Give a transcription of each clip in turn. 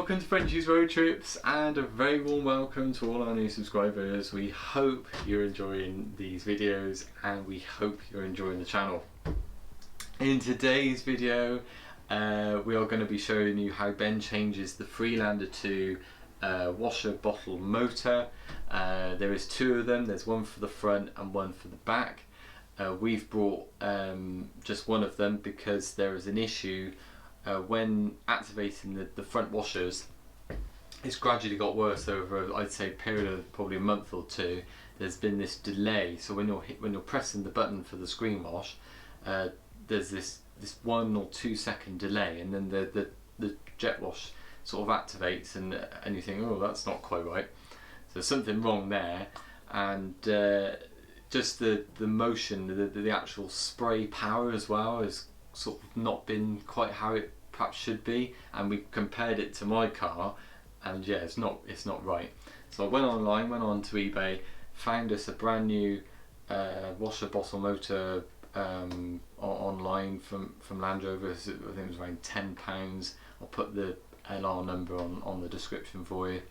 Welcome to Frenchie's Road Trips, and a very warm welcome to all our new subscribers. We hope you're enjoying these videos and we hope you're enjoying the channel. In today's video we are going to be showing you how Ben changes the Freelander to washer bottle motor. There is two of them, there's one for the front and one for the back. We've brought just one of them because there is an issue when activating the front washers. It's gradually got worse over, I'd say, a period of probably a month or two. There's been this delay, so when you're pressing the button for the screen wash, there's this 1 or 2 second delay, and then the jet wash sort of activates, and you think, oh, that's not quite right. So there's something wrong there, and just the motion, the actual spray power as well has sort of not been quite how it perhaps should be, and we compared it to my car, and yeah, it's not right. So I went on to eBay, found us a brand new washer bottle motor online from Land Rover. I think it was around £10. I'll put the LR number on the description for you,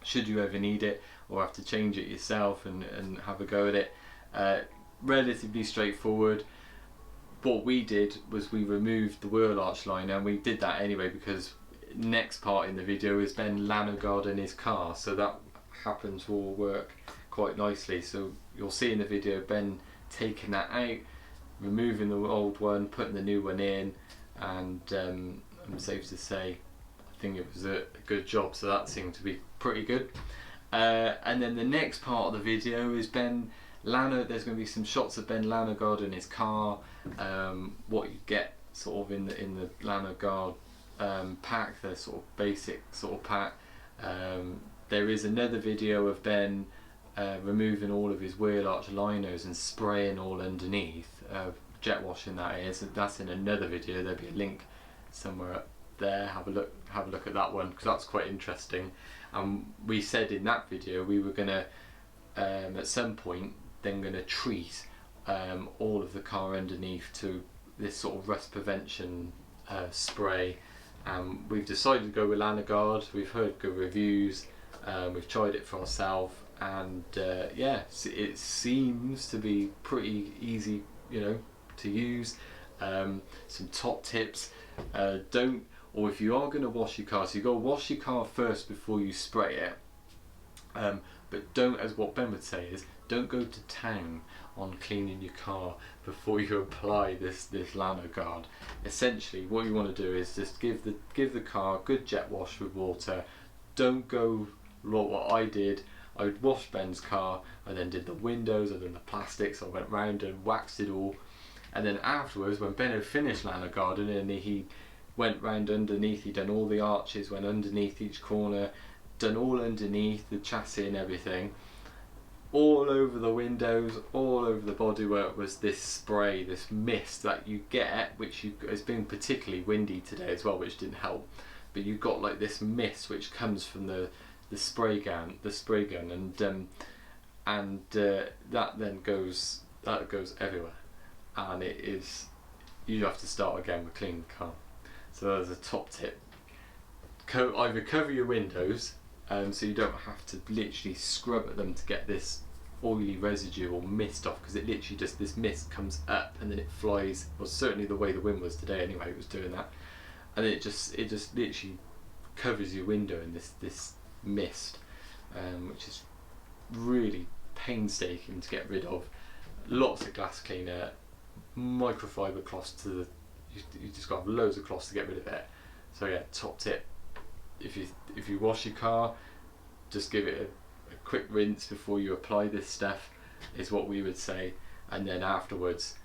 should you ever need it or have to change it yourself and have a go at it. Relatively straightforward. What we did was we removed the wheel arch liner, and we did that anyway because next part in the video is Ben Lanoguarding his car, so that happens to all work quite nicely. So you'll see in the video Ben taking that out, removing the old one, putting the new one in, and I'm safe to say I think it was a good job, so that seemed to be pretty good. And then the next part of the video is there's going to be some shots of Ben Lanoguarding his car, what you get sort of in the Lanoguard pack, the sort of basic sort of pack. There is another video of Ben removing all of his wheel arch liners and spraying all underneath, jet washing that is. That's in another video. There'll be a link somewhere up there. Have a look at that one because that's quite interesting. We said in that video we were gonna at some point then going to treat all of the car underneath to this sort of rust prevention spray. We've decided to go with Lanoguard. We've heard good reviews, we've tried it for ourselves, and yeah, it seems to be pretty easy, to use. Some top tips: or if you are going to wash your car, so you got to wash your car first before you spray it. But don't, as what Ben would say is, don't go to town on cleaning your car before you apply this Lanoguard. Essentially, what you want to do is just give the car a good jet wash with water. Don't go what I did. I would wash Ben's car, I then did the windows, I did the plastics, I went round and waxed it all, and then afterwards, when Ben had finished Lanoguarding and he went round underneath, he'd done all the arches, went underneath each corner, done all underneath the chassis and everything, all over the windows, all over the bodywork was this spray, this mist that you get, which it's been particularly windy today as well, which didn't help, but you've got like this mist which comes from the spray gun, and that then goes everywhere, and you have to start again with cleaning the car. So there's a top tip: either cover your windows, so you don't have to literally scrub at them to get this oily residue or mist off, because it literally just, this mist comes up and then it flies, well, certainly the way the wind was today anyway, it was doing that, and it just literally covers your window in this mist, which is really painstaking to get rid of. Lots of glass cleaner, microfiber cloths you just got to have loads of cloths to get rid of it. So yeah, top tip: if you wash your car, just give it a quick rinse before you apply this stuff, is what we would say, and then afterwards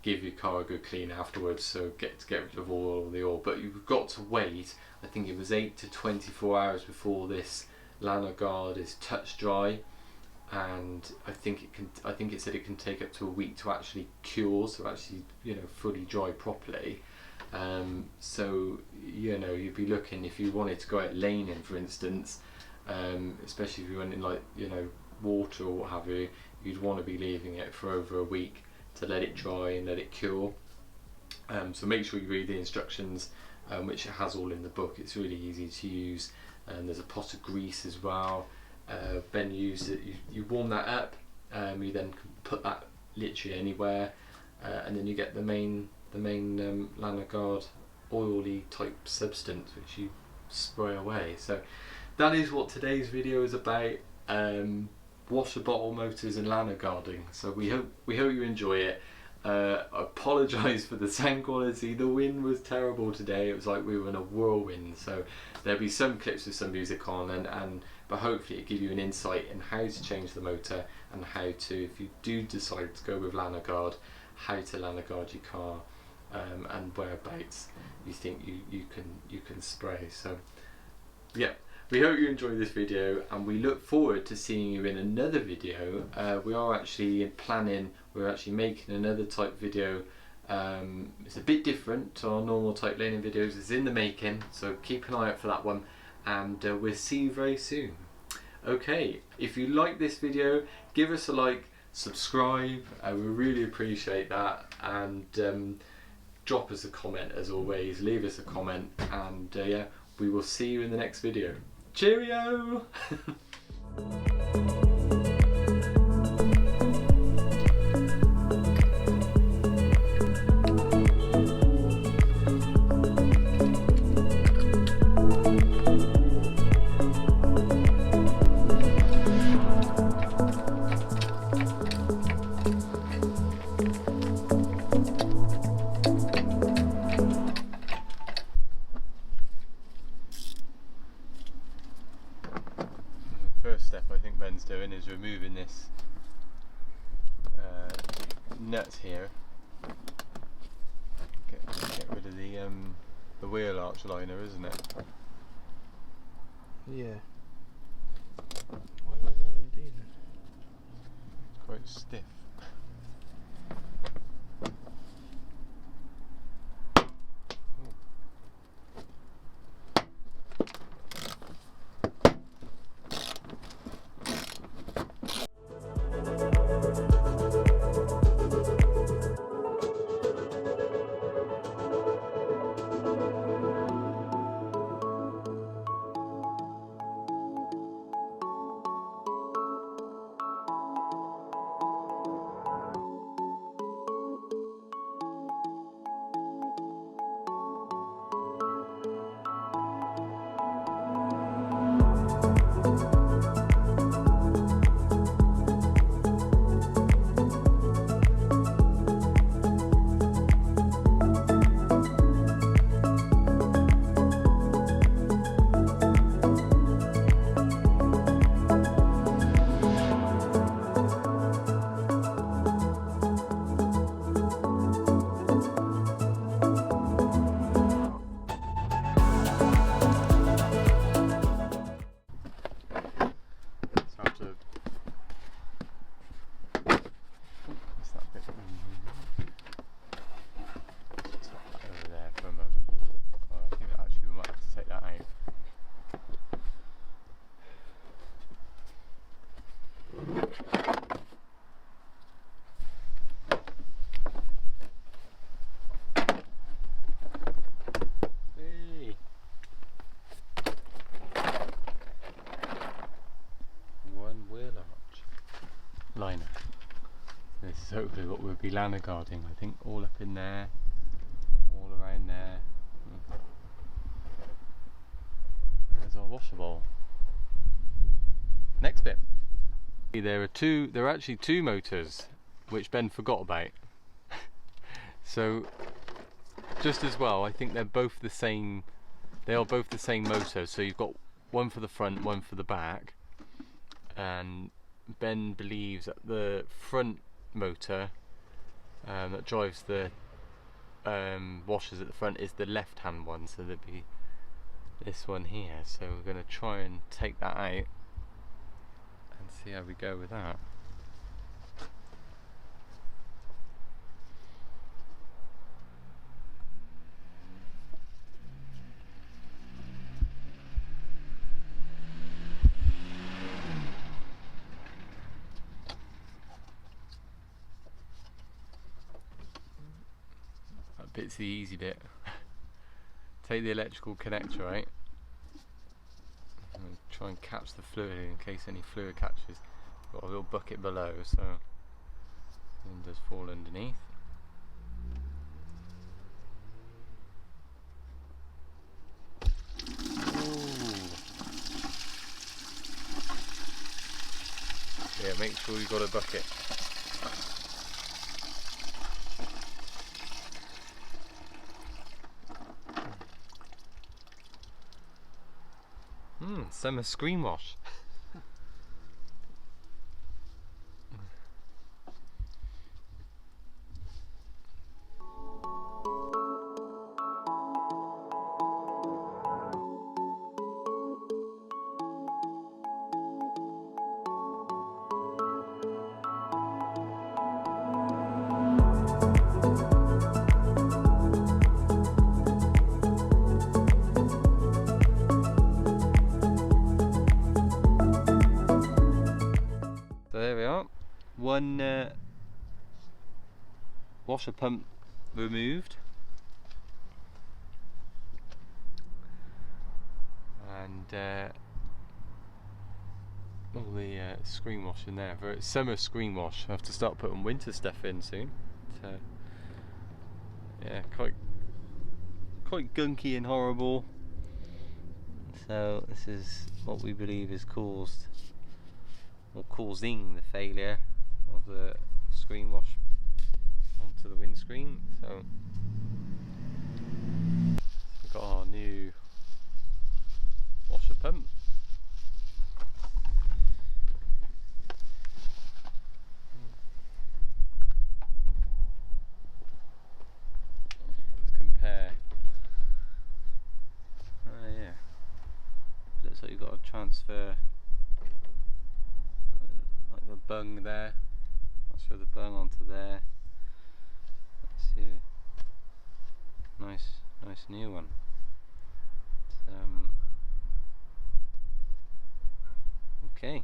give your car a good clean afterwards, so get rid of all the oil. But you've got to wait, I think it was 8 to 24 hours before this Lanoguard is touch dry, and I think it said it can take up to a week to actually cure, so actually fully dry properly. So you'd be looking, if you wanted to go out laning for instance, especially if you went in water or what have you, you'd want to be leaving it for over a week to let it dry and let it cure. So make sure you read the instructions which it has all in the book. It's really easy to use, and there's a pot of grease as well. Ben used it. You warm that up, you then can put that literally anywhere, and then you get the main Lanoguard oily type substance which you spray away. So that is what today's video is about. Water bottle motors and Lanoguarding. So we hope you enjoy it. I apologise for the sound quality. The wind was terrible today. It was like we were in a whirlwind. So there'll be some clips with some music on, but hopefully it gives you an insight in how to change the motor, and how to, if you do decide to go with Lanoguard, how to Lanoguard your car, and whereabouts you think you can spray. So yeah, we hope you enjoy this video, and we look forward to seeing you in another video. We're actually making another type video. It's a bit different to our normal type laning videos. It's in the making, so keep an eye out for that one, and we'll see you very soon. Okay, if you like this video, give us a like, subscribe, we really appreciate that, and drop us a comment as always, leave us a comment, and yeah, we will see you in the next video. Cheerio! First step I think Ben's doing is removing this nut here. Get rid of the wheel arch liner, isn't it? Yeah. Why was that indeed? It's quite stiff. Liner. This is hopefully what we'll be Lanoguarding, I think, all up in there, all around there. There's our washer bowl. Next bit. There are actually two motors which Ben forgot about. So just as well, I think they're both the same. They are both the same motor. So you've got one for the front, one for the back, and Ben believes that the front motor that drives the washers at the front is the left hand one, so there'd be this one here. So we're going to try and take that out and see how we go with that. Bit's the easy bit. take the electrical connector out and try and catch the fluid in case any fluid catches. Got a little bucket below, so it does fall underneath. Yeah, make sure you've got a bucket. Summer screen wash. One washer pump removed, and all the screen wash in there. For summer screen wash, I have to start putting winter stuff in soon. So yeah, quite gunky and horrible. So this is what we believe is caused, or causing, the failure of the screen wash onto the windscreen. So we've got our new washer pump. Let's compare. Yeah, looks like you've got to transfer like the bung there. Transfer the bung onto there. That's your nice new one. Okay.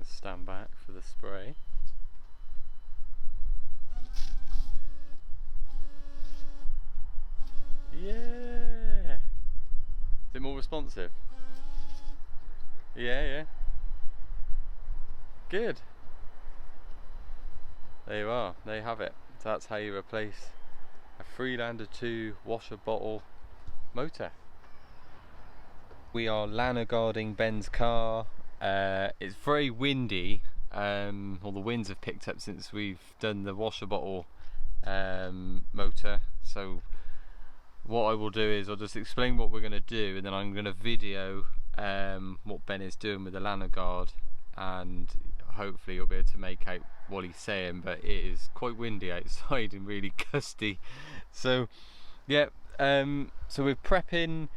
Stand back for the spray. Yeah! Is it more responsive? Yeah. Good. There you are, there you have it. So that's how you replace a Freelander 2 washer bottle motor. We are Lanoguarding Ben's car. It's very windy, or the winds have picked up since we've done the washer bottle motor. So what I will do is I'll just explain what we're going to do, and then I'm going to video what Ben is doing with the Lanoguard, and hopefully you'll be able to make out what he's saying. But it is quite windy outside and really gusty. So yeah, so we're prepping,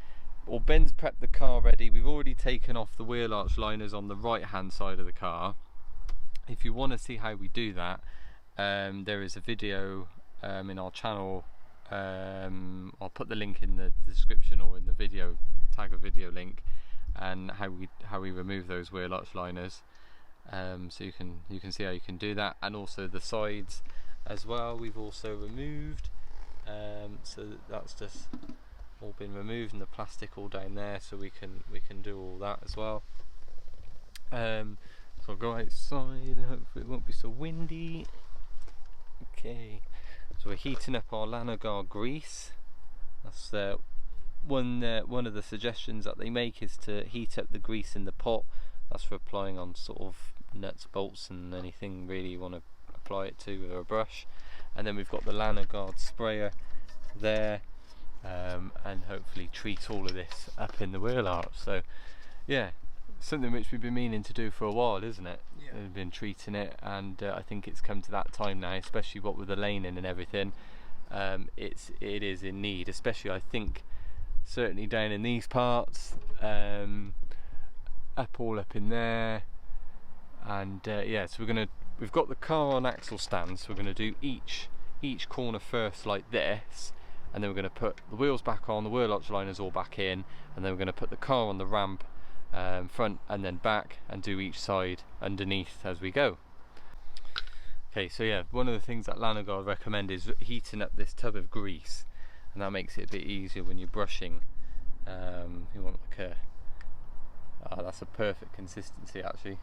or Ben's prepped the car ready. We've already taken off the wheel arch liners on the right hand side of the car. If you want to see how we do that, there is a video in our channel. I'll put the link in the description, or in the video, tag a video link, and how we remove those wheel arch liners. So you can see how you can do that, and also the sides as well we've also removed. So that's just all been removed, and the plastic all down there, so we can do all that as well. So I'll go outside and hopefully it won't be so windy. Okay, so we're heating up our Lanoguard grease. That's one of the suggestions that they make, is to heat up the grease in the pot. That's for applying on sort of nuts, bolts, and anything really you want to apply it to with a brush. and then we've got the Lanoguard sprayer there, and hopefully treat all of this up in the wheel arch. So yeah, something which we've been meaning to do for a while, isn't it? Yeah. We've been treating it, and I think it's come to that time now, especially what with the laning and everything. It is in need, especially I think certainly down in these parts, up in there, and yeah. So we've got the car on axle stands, so we're going to do each corner first like this, and then we're going to put the wheels back on, the wheel arch liners all back in, and then we're going to put the car on the ramp, front and then back, and do each side underneath as we go. Okay, so yeah, one of the things that Lanoguard recommend is heating up this tub of grease, and that makes it a bit easier when you're brushing. You want like a, that's a perfect consistency actually.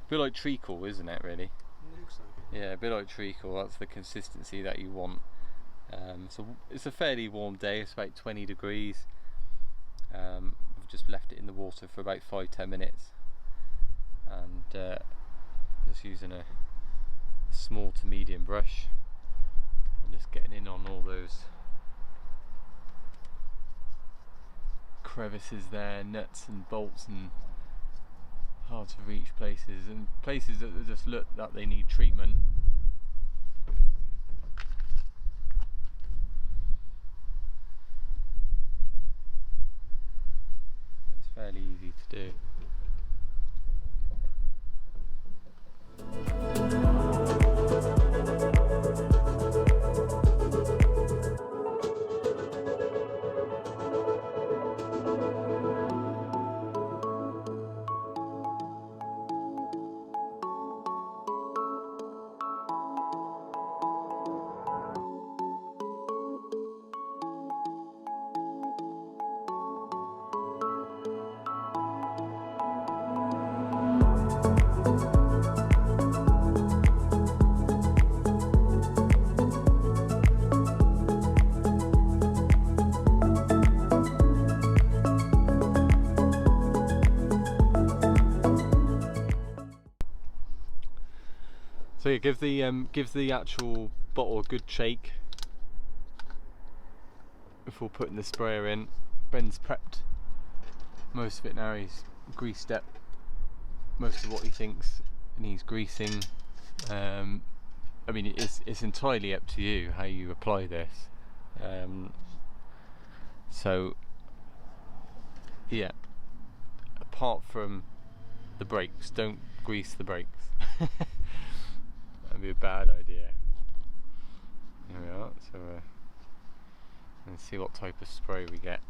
A bit like treacle, isn't it, really? Looks like it. Yeah, a bit like treacle, that's the consistency that you want. So it's a fairly warm day, it's about 20 degrees. We've just left it in the water for about 5-10 minutes, and just using a small to medium brush and just getting in on all those crevices there, nuts and bolts and hard to reach places, and places that just look that they need treatment. It's fairly easy to do. So yeah, give the actual bottle a good shake before putting the sprayer in. Ben's prepped most of it now. He's greased up most of what he thinks needs greasing. I mean, it's entirely up to you how you apply this. So yeah, apart from the brakes, don't grease the brakes. That'd be a bad idea. There we are. So let's see what type of spray we get.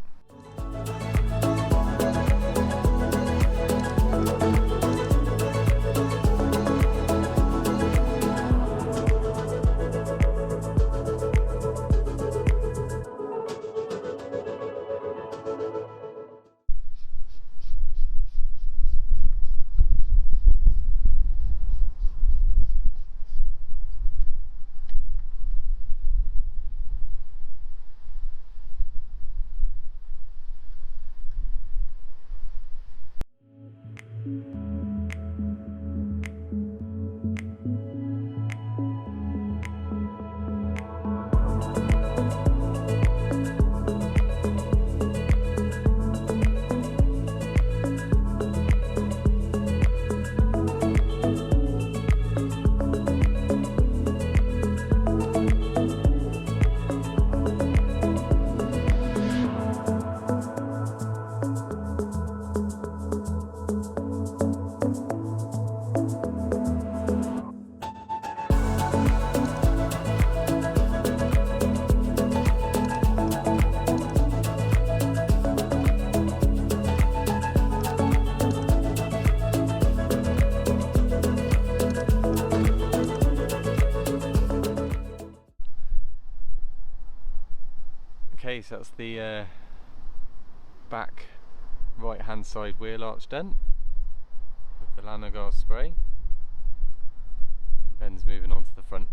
Okay, so that's the back right hand side wheel arch done with the Lanoguard spray. Ben's moving on to the front.